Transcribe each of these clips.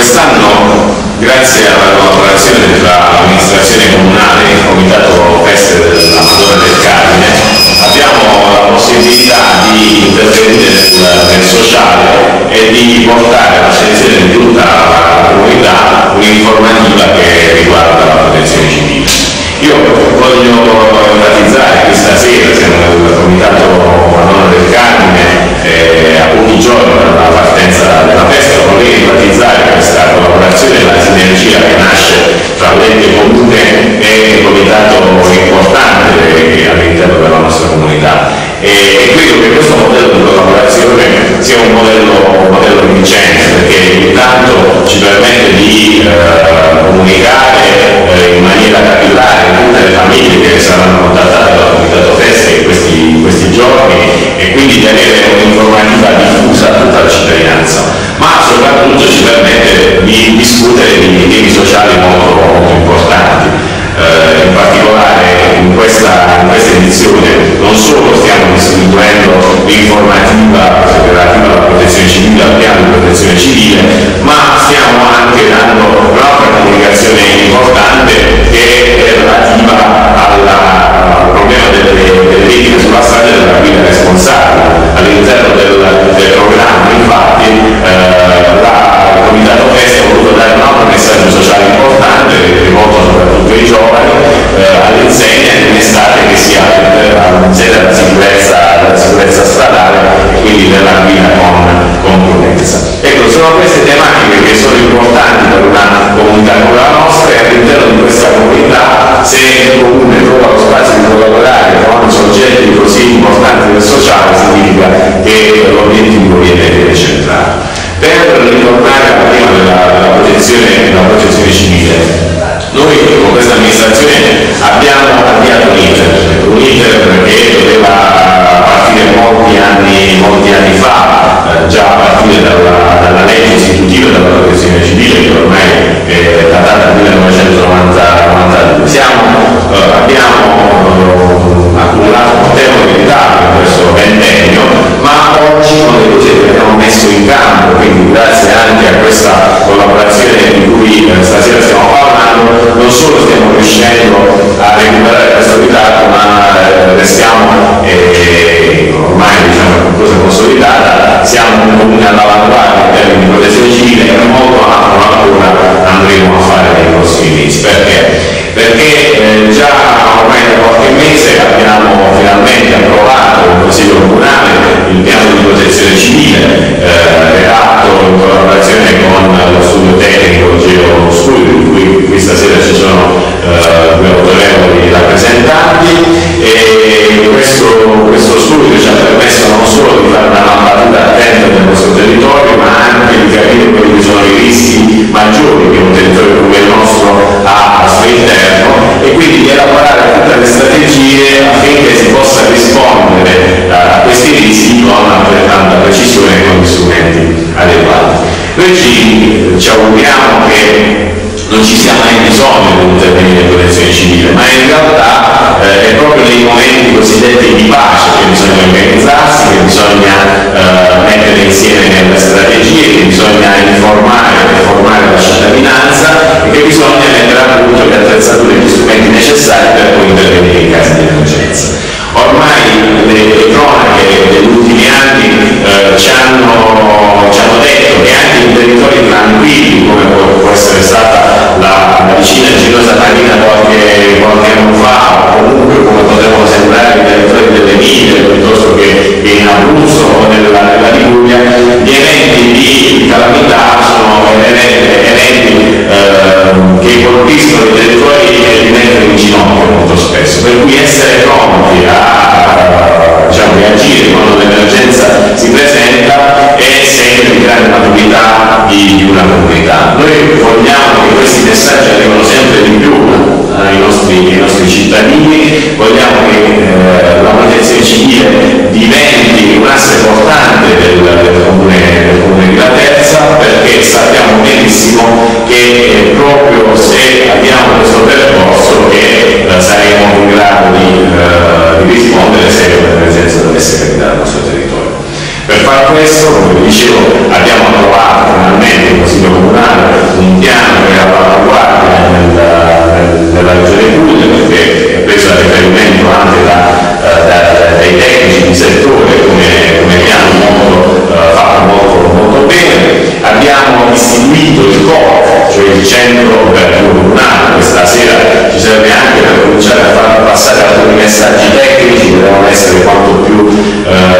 Quest'anno, grazie alla collaborazione tra l'amministrazione comunale e il comitato feste della Madonna del Carmine, abbiamo la possibilità di intervenire nel sociale e di portare all'attenzione di tutta la comunità un'informativa che riguarda la protezione civile. Io voglio enfatizzare che stasera siamo nel comitato Madonna del Carmine a pochi giorni dalla partenza della festa. Vorrei enfatizzare questa collaborazione e la sinergia che nasce tra l'ente comune e il comitato importante all'interno della nostra comunità, e credo che questo modello di collaborazione sia un modello vincente, perché intanto ci permette di comunicare in maniera capillare tutte le famiglie che saranno contattate dal comitato feste in questi giorni, e quindi di avere un'informativa diffusa a tutta la cittadinanza, ma soprattutto ci permette di discutere di temi sociali molto importanti. In particolare in questa edizione non solo stiamo distribuendo l'informativa relativa alla protezione civile, al piano di protezione civile, ma stiamo anche dando un'altra comunicazione importante che è relativa al problema delle vittime sulla strada e della guida responsabile. All'interno del programma, infatti, il comitato feste ha voluto dare un altro messaggio sociale importante rivolto soprattutto ai giovani, all'insegna in estate, che sia all'insegna della sicurezza stradale e quindi della guida con prudenza. Ecco, sono queste tematiche che sono importanti per una comunità come la nostra, e all'interno di questa comunità, se il comune trova lo spazio di collaborare con soggetti così importanti del sociale, significa che l'obiettivo viene centrato. Per ritornare al tema della protezione civile, noi con questa amministrazione abbiamo avviato un iter che doveva partire molti anni fa, già a partire dalla legge istitutiva della protezione civile, che ormai è datata dal 1992. Abbiamo accumulato notevoli ritardi in questo ventennio, ma oggi con le cose che abbiamo messo in campo, quindi grazie anche a questa collaborazione di cui stasera stiamo parlando, non solo stiamo riuscendo a recuperare questo ritardo, ma restiamo ormai con cosa consolidata, siamo un comune all'avanguardia in termini di protezione civile, e molto ancora andremo a fare nei prossimi mesi. Perché già ormai da qualche mese abbiamo finalmente approvato in Consiglio Comunale il piano di protezione civile, redatto in collaborazione con lo studio tecnico Geostudio, di cui questa sera ci sono due autorevoli rappresentanti, e questo studio ci ha permesso non solo di fare una mappatura attenta del nostro territorio, ma anche di capire quelli che sono i rischi maggiori che un territorio come il nostro ha al suo interno, e quindi di elaborare tutte le strategie affinché si possa rispondere a questi rischi con altrettanta precisione e con gli strumenti adeguati. Noi ci auguriamo che non ci sia mai bisogno di intervenire in protezione civile, ma in realtà è proprio nei momenti cosiddetti di pace che bisogna organizzarsi, che bisogna mettere insieme le strategie, che bisogna informare e formare la cittadinanza, e che bisogna mettere a punto le attrezzature e gli strumenti necessari per poi intervenire in casi di emergenza. Ormai le cronache degli ultimi anni ci hanno detto che anche in territori tranquilli, come può essere stata la vicina Ginosa Marina qualche anno fa, o comunque come potevano sembrare i territori delle Emilie, piuttosto che in Abruzzo o nella Liguria, gli eventi di calamità sono eventi che colpiscono i territori e li mettono in ginocchio molto spesso, per cui essere pronti a reagire quando l'emergenza si presenta è segno di grande maturità di una comunità. Noi vogliamo che questi messaggi arrivino sempre di più ai nostri cittadini, vogliamo che la protezione civile diventi un asse portante del comune di Laterza, perché sappiamo benissimo che è proprio se abbiamo questo percorso che saremo in grado di rispondere se l'emergenza dovesse capitare al nostro territorio. Per far questo, come vi dicevo, abbiamo approvato finalmente il Consiglio Comunale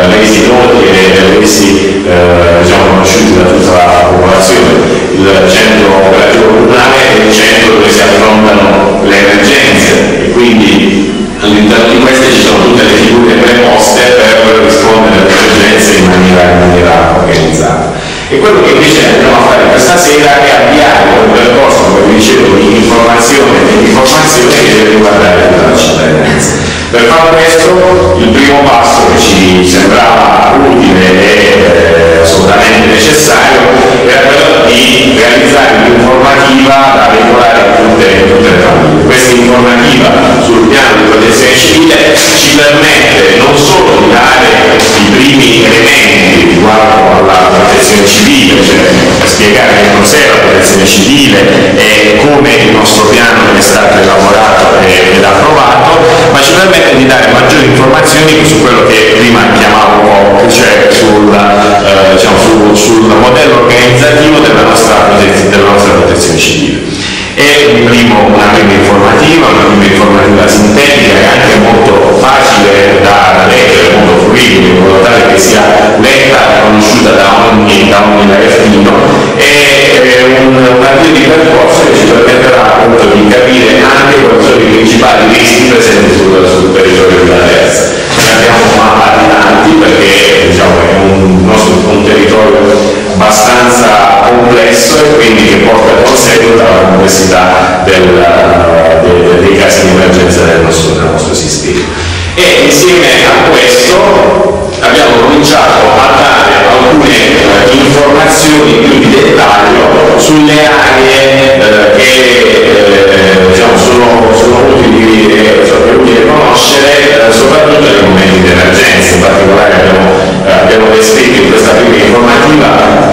resi noti e resi conosciuti da tutta la popolazione. Il centro operativo comunale è il centro dove si affrontano le emergenze e quindi all'interno di queste ci sono tutte le figure preposte per rispondere alle emergenze in maniera organizzata. E quello che invece andiamo a fare questa sera è avviare un percorso, come vi dicevo, di informazione e di formazione che deve riguardare tutta la cittadinanza. Per fare questo, il primo passo che ci sembrava utile e assolutamente necessario era quello di realizzare un'informativa da veicolare a tutte le famiglie. Questa informativa sul piano di protezione civile ci permette non solo di dare i primi elementi riguardo alla protezione civile, cioè spiegare che cos'è la protezione civile e come il nostro piano è stato elaborato ed approvato, ma ci permette di dare maggiori informazioni su quello che prima chiamavo POC, cioè sul modello organizzativo della nostra protezione civile. È una prima informativa sintetica e anche molto facile da leggere, molto fruibile, in modo tale che sia letta e conosciuta da ogni ragazzino, e un avvio di percorso che ci permetterà appunto di capire anche quali sono i principali rischi presenti sul territorio della Terza. Ne abbiamo mappati tanti perché è un territorio abbastanza complesso e quindi che porta con sé tutta la complessità dei casi di emergenza del nostro sistema. E insieme a questo abbiamo cominciato a dare alcune informazioni più di dettaglio sulle aree che sono utili conoscere, soprattutto nei momenti di emergenza. In particolare abbiamo descritto in questa prima informativa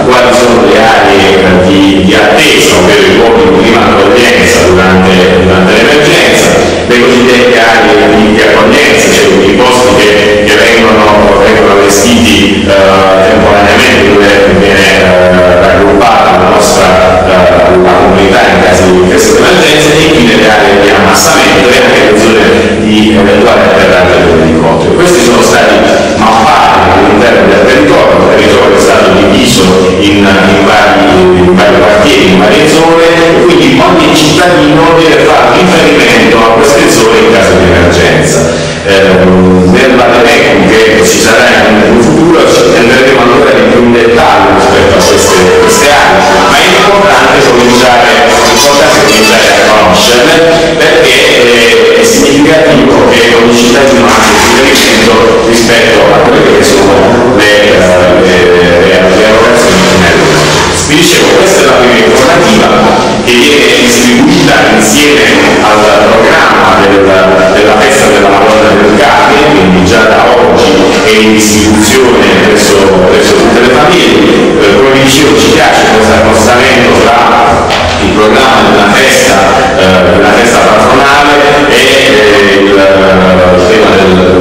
quali sono le aree di attesa, ovvero i luoghi di prima accoglienza durante l'emergenza, le cosiddette aree di accoglienza, cioè i posti che vengono allestiti temporaneamente, dove viene raggruppata la comunità in caso di emergenza, e infine le aree di ammassamento e anche le zone di eventuale atterraggio dell'elicottero. Questi sono stati mappati all'interno del territorio. Il territorio è stato diviso in vari quartieri, in varie zone, e quindi ogni cittadino deve fare riferimento a queste zone in caso di emergenza. Nell'elenco che ci sarà in futuro andremo ancora di più in dettaglio rispetto a queste aree, ma è importante cominciare a conoscerle, perché è significativo che ogni cittadino abbia riferimento rispetto a quelle che sono le erogazioni nell'emergenza. Vi dicevo, questa è la prima informativa che viene distribuita insieme al programma della festa della Madonna del Carmine, quindi già da oggi è in distribuzione presso tutte le famiglie. Come vi dicevo, ci piace questo accostamento tra il programma della festa patronale e il tema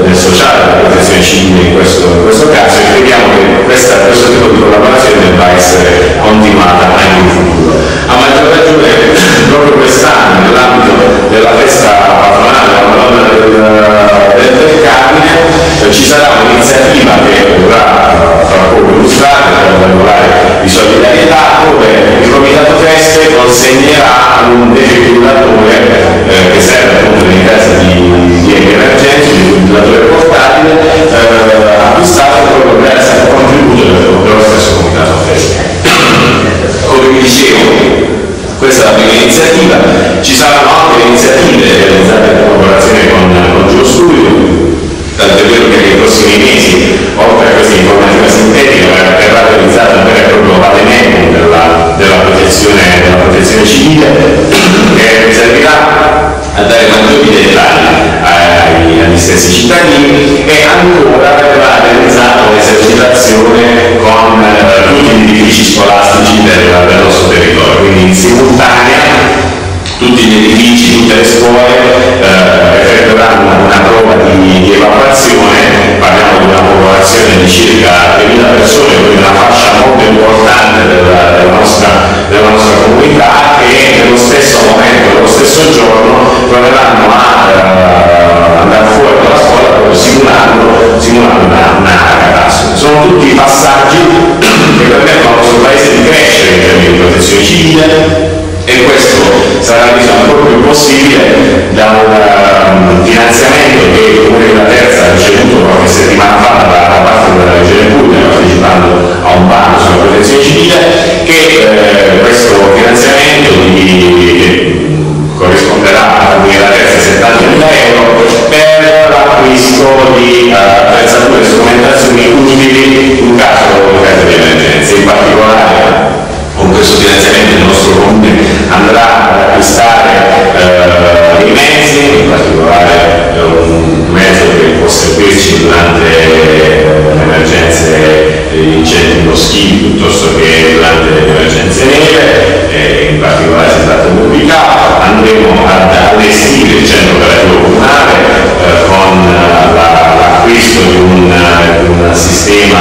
del sociale, della protezione civile in questo caso, e crediamo che questo tipo di collaborazione debba essere continuata anche in futuro. A maggior ragione proprio quest'anno, nell'ambito della festa patronale della Madonna del Carmine, ci sarà un'iniziativa che dovrà fra poco illustrata, per particolare di solidarietà, dove il Comitato Feste consegnerà un defibrillatore che serve appunto nei casi di emergenza, un defibrillatore portatile, acquistato proprio grazie al contributo dello stesso Comitato Feste. Come vi dicevo, questa è la prima iniziativa. Ci saranno altre iniziative realizzate in collaborazione con Geo Studio, tanto è vero che nei prossimi mesi, oltre a questa informativa sintetica, verrà realizzato un vero e proprio vademecum della protezione civile, che servirà a dare maggiori dettagli agli stessi cittadini, e ancora verrà realizzata un'esercitazione con tutti gli edifici scolastici del nostro territorio, quindi in simultanea tutti gli edifici, tutte le scuole effettueranno una prova di evacuazione. Parliamo di una popolazione di circa 3.000 persone, quindi una fascia molto importante della nostra comunità, che nello stesso momento, nello stesso giorno, proveranno a andare fuori dalla scuola simulando una catastrofe. Sono tutti passaggi che permettono al nostro Paese di crescere in termini di protezione civile, e questo sarà ancora più possibile da un finanziamento che il Comune della Terza ha ricevuto qualche settimana fa da parte della Regione Puglia, partecipando a un bando sulla protezione civile, che questo finanziamento corrisponderà al Comune della Terza 70.000 euro per l'acquisto di attrezzature e strumentazioni utili in caso di emergenza. In particolare, con questo finanziamento il nostro Comune andrà ad acquistare dei mezzi, in particolare un mezzo che può servirci durante le emergenze di incendi boschivi piuttosto che durante le emergenze nere, in particolare si tratta di un ubicato. Andremo ad allestire il centro operativo comunale con l'acquisto di un sistema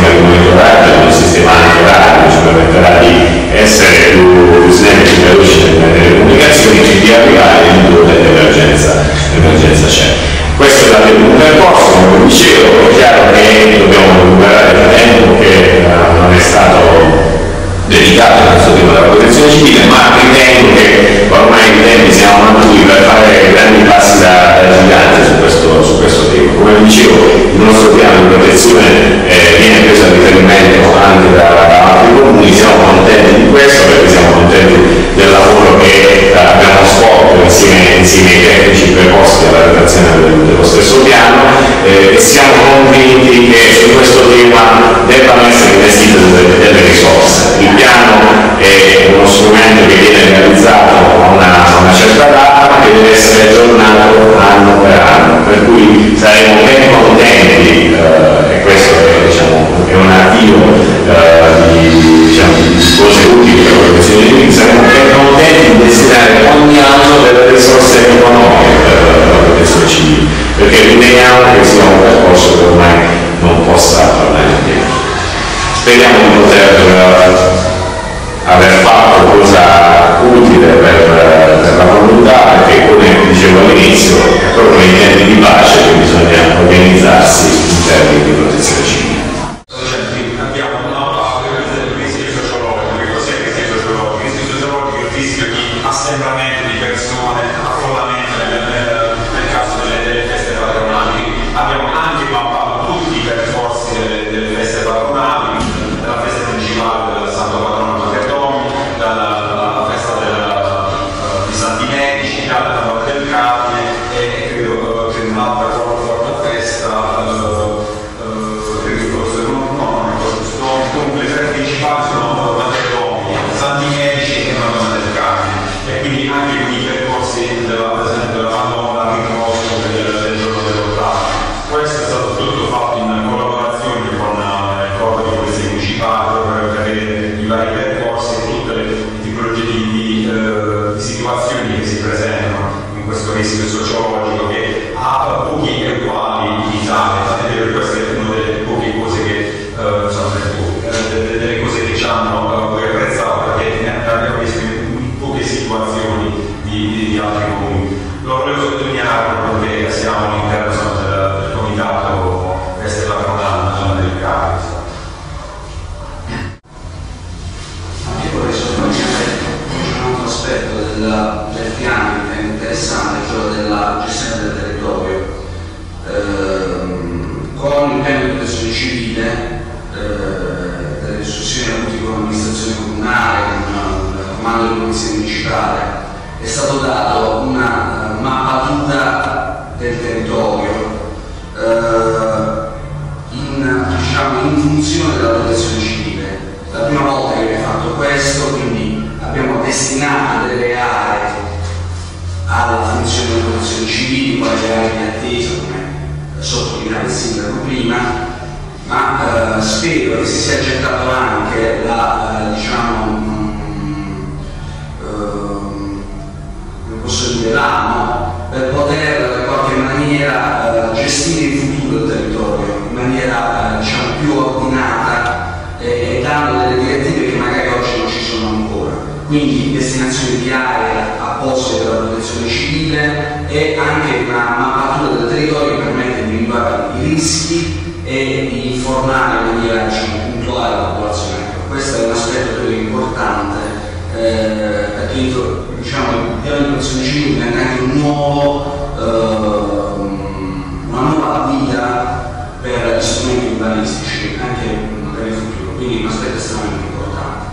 di monitoraggio, di un sistema anche che ci permetterà di essere più snelli, più veloci nelle comunicazioni e di arrivare in dove l'emergenza c'è. Questo è un percorso, come dicevo. È chiaro che dobbiamo recuperare il tempo che non è stato dedicato a questo tema della protezione civile, ma ritengo che ormai i tempi siano maturi per fare grandi passi da gigante su questo tema. Come dicevo, il nostro piano di protezione viene preso a riferimento anche da altri comuni. Siamo contenti di questo, perché siamo contenti del lavoro che abbiamo svolto insieme ai tecnici preposti alla redazione dello stesso piano, e siamo convinti che su questo tema debbano essere investite delle risorse. Il piano è uno strumento che viene realizzato a una certa data, ma che deve essere aggiornato anno per anno, per cui saremo ben contenti, e questo è un avvio di cose utili per la protezione civile, saremo ben contenti di destinare ogni anno delle risorse economiche per la protezione civile, perché riteniamo che sia un percorso che ormai non possa tornare indietro. Speriamo di poter aver fatto cosa utile per la comunità, perché, come dicevo all'inizio, è proprio nei tempi di pace che bisogna organizzarsi in termini di protezione civile. Abbiamo una parte del rischio sociologico. Che cos'è il rischio sociologico? Il rischio sociologico è il rischio di assembramento di persone, affollamento nel caso delle feste patronali. Abbiamo anche mappato tutti i percorsi delle feste patronali, dalla festa principale del Santo Patrono dalla festa di Santi Medici, dalla Notte del Carne, e credo che un'altra forte festa, comunque le feste principali sono Matteoni, Santi Medici e Madonna del Carne, e quindi anche qui i percorsi per esempio della Madonna, il ricorso del giorno dell'ottavo. Questo è stato tutto fatto in collaborazione con il corpo di polizia municipale per avere i vari percorsi e tutte le tipologie di situazioni che si presentano in questo rischio sociologico, che ha pochi e uguali in Italia. Per questo è una delle poche cose che delle cose che ci hanno poi apprezzato, perché abbiamo visto in poche situazioni di altri comuni. Lo volevo sottolineare perché siamo all'interno del comitato feste patronali del Carnes. Io vorrei sottolineare un altro aspetto del piano che è interessante, quello della gestione del territorio. Con il piano di protezione civile, delle discussioni avute con l'amministrazione comunale, con il comando di polizia municipale, è stato dato una mappatura del territorio in funzione della protezione civile. La prima volta che viene fatto questo, quindi abbiamo destinato delle aree alla funzione della protezione civile, quali le aree di attesa, come sottolineava il sindaco prima, ma spero che si sia gettato anche l'amo per poter in qualche maniera gestire il futuro del territorio in maniera più ordinata e dando delle direttive che magari oggi non ci sono ancora. Quindi destinazione di aree apposite apposite della protezione civile e anche una mappatura del territorio che permette di individuare i rischi e di informare in maniera puntuale la popolazione. Questo è un aspetto credo importante perché diciamo, il piano di protezione civile diventa anche una nuova via per gli strumenti urbanistici anche per il futuro, quindi un aspetto estremamente importante.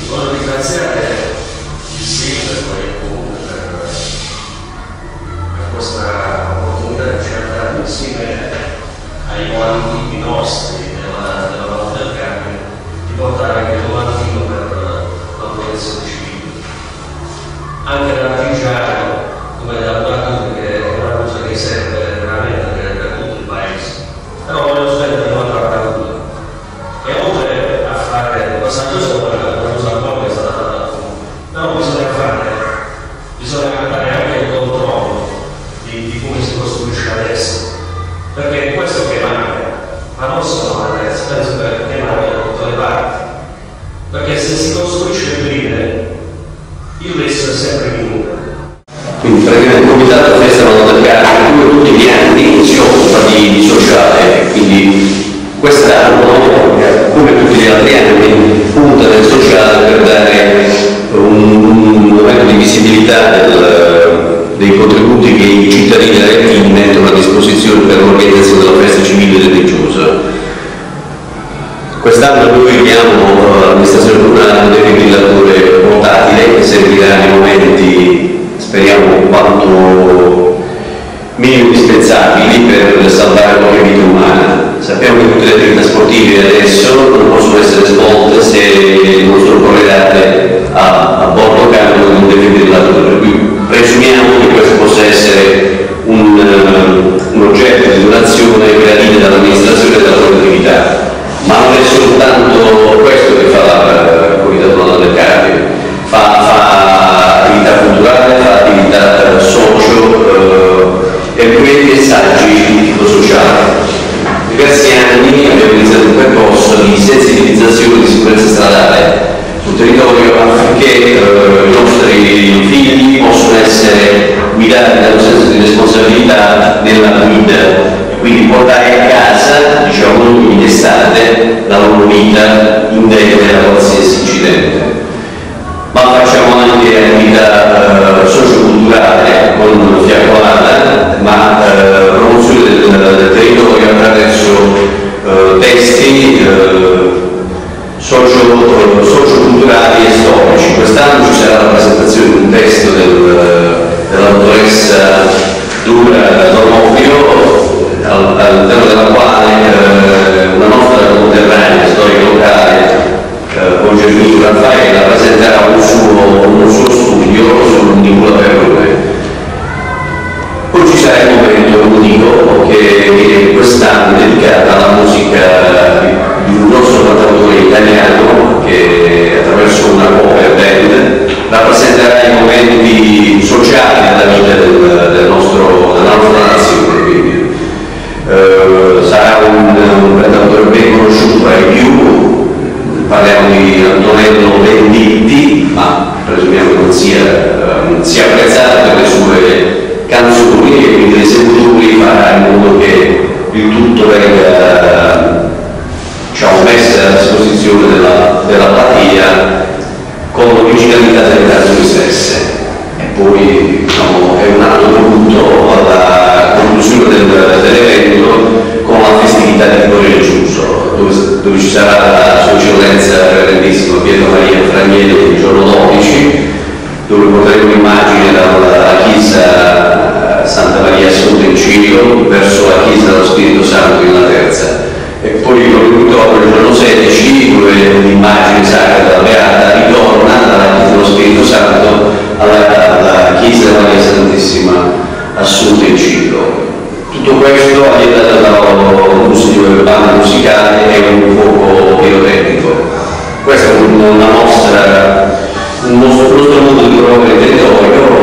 Voglio ringraziare il sindaco e il comune per questa opportunità di cercare insieme ai volantini nostri della Valle del Carmine di portare anche il volantino per la protezione civile. Anche l'artigiano come lavoratore, che è una cosa che serve veramente per tutto il paese. Però voglio spendere un'altra parola. E oltre a fare questa cosa, una cosa nuova che è stata fatta al comune, però bisogna fare anche il controllo di come si costruisce adesso. Perché è questo che manca, ma non solo adesso, penso che manca da tutte le parti. Perché se si costruisce bene, il resto è sempre minore. Quindi praticamente il Comitato Festa Valle del Carmine tutti gli anni si occupa di sociale, quindi quest'anno, come tutti gli altri anni, punta nel sociale per dare un momento di visibilità dei contributi che i cittadini aretini mettono a disposizione per l'organizzazione della festa civile religiosa. Quest'anno noi abbiamo all'amministrazione comunale un defibrillatore portatile che servirà nei momenti, speriamo, quanto minimo indispensabili per salvare qualche vita umana. Sappiamo che tutte le attività sportive adesso non possono essere svolte se non sono corredate a bordo campo di un defibrillatore. Quindi presumiamo che questo possa essere un oggetto di donazione gradita dall'amministrazione della collettività. Ma non è soltanto questo che fa il Comitato Valle del Carmine, fa attività culturale, fa attività socio e quei messaggi di tipo sociale. Diversi anni abbiamo iniziato un percorso di sensibilizzazione di sicurezza stradale sul territorio affinché i nostri figli possano essere guidati dallo senso di responsabilità nella guida. Quindi portare a casa, diciamo noi in estate, la loro vita indebita da qualsiasi incidente. Ma facciamo anche attività socioculturale con fiaccolata, ma promozione del territorio attraverso testi socioculturali e storici. Quest'anno ci sarà la presentazione di un testo della dottoressa Dura D'Onofrio, all'interno della quale una nostra conterranea storica locale, con Germino Raffaella, presenterà un suo studio sull'Unicola Perrone. Poi ci sarà il momento unico che quest'anno è dedicato alla musica di un nostro cantautore italiano che attraverso una cover band rappresenterà i momenti sociali della vita della nostra nazione. Quindi sarà un cantautore ben conosciuto ai più, parliamo di Antonello Venditti, ma presumiamo che non sia apprezzato per le sue canzoni e quindi le esecutori farà in modo che il tutto venga messo a disposizione della platea con l'originalità delle canzoni stesse. E poi è un atto dovuto alla conclusione dell'evento con la festività di tipo religioso, dove ci sarà la Sua Eccellenza Reverendissimo Pietro Maria Fragnelli il giorno 12, dove porteremo un'immagine dalla chiesa Santa Maria Assunta in cielo verso la chiesa dello Spirito Santo in la terza. E poi il giorno 16, dove l'immagine sacra della Beata ritorna dalla chiesa dello Spirito Santo alla chiesa della Maria Santissima Assunta in cielo. Tutto questo aiutato da banda musicale e un fuoco pirotecnico. Questa è una nostra mondo di promuovere il territorio